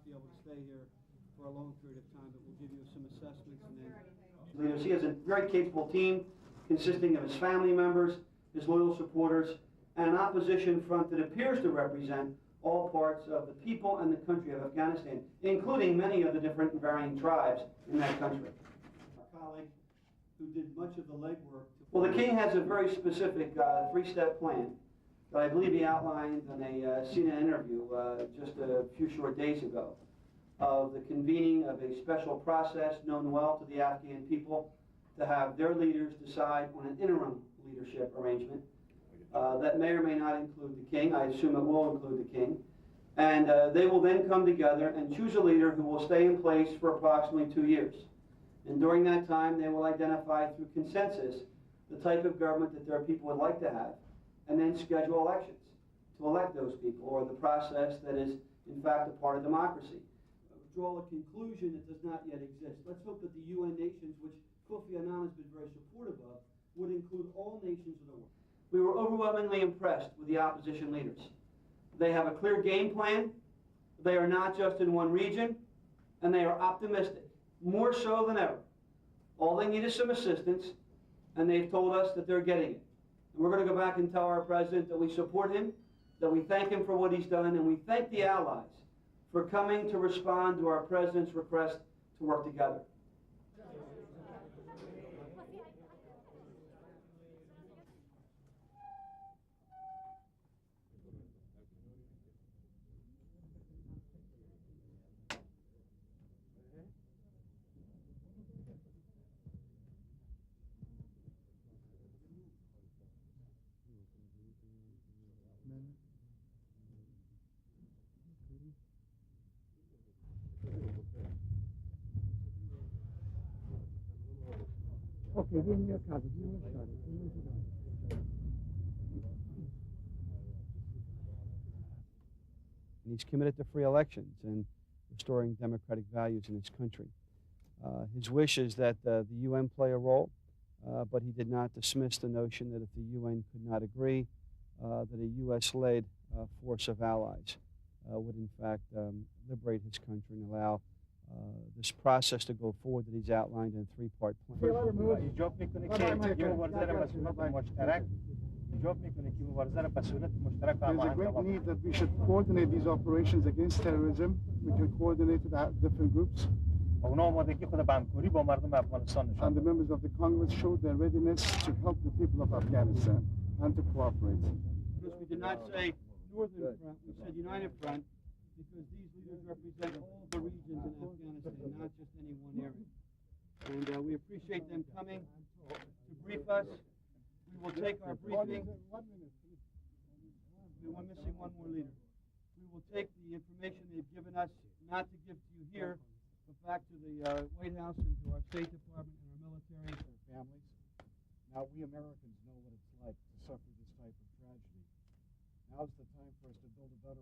not be able to stay here for a long period of time, but we'll give you some assessments and then... Leaders. He has a very capable team consisting of his family members, his loyal supporters, and an opposition front that appears to represent all parts of the people and the country of Afghanistan, including many of the different and varying tribes in that country. Our colleague who did much of the legwork... Well, the King has a very specific three-step plan that I believe he outlined in a CNN interview just a few short days ago, of the convening of a special process known well to the Afghan people to have their leaders decide on an interim leadership arrangement that may or may not include the King. I assume it will include the King. And they will then come together and choose a leader who will stay in place for approximately 2 years. And during that time, they will identify through consensus the type of government that their people would like to have, and then schedule elections to elect those people, or the process that is, in fact, a part of democracy. Draw a conclusion that does not yet exist. Let's hope that the UN nations, which Kofi Annan has been very supportive of, would include all nations of the world. We were overwhelmingly impressed with the opposition leaders. They have a clear game plan. They are not just in one region, and they are optimistic, more so than ever. All they need is some assistance, and they've told us that they're getting it. And we're going to go back and tell our president that we support him, that we thank him for what he's done, and we thank the allies for coming to respond to our president's request to work together. Okay, give me a copy. Give me a copy. And he's committed to free elections and restoring democratic values in his country. His wish is that the UN play a role, but he did not dismiss the notion that if the UN could not agree, that a U.S.-led force of allies would in fact liberate his country and allow this process to go forward that he's outlined in a three-part plan. There's a great need that we should coordinate these operations against terrorism. We can coordinate with different groups. And the members of the Congress showed their readiness to help the people of Afghanistan and to cooperate. Because we did not say Northern Front, we said United Front, because these leaders represent all the regions in Afghanistan, not just any one area. And we appreciate them coming to brief us. We will take our briefing. We're missing one more leader. We will take the information they've given us, not to give to you here, but back to the White House and to our State Department and our military and our families. Now, we Americans know what it's like to suffer this type of tragedy. Now's the time for us to build a better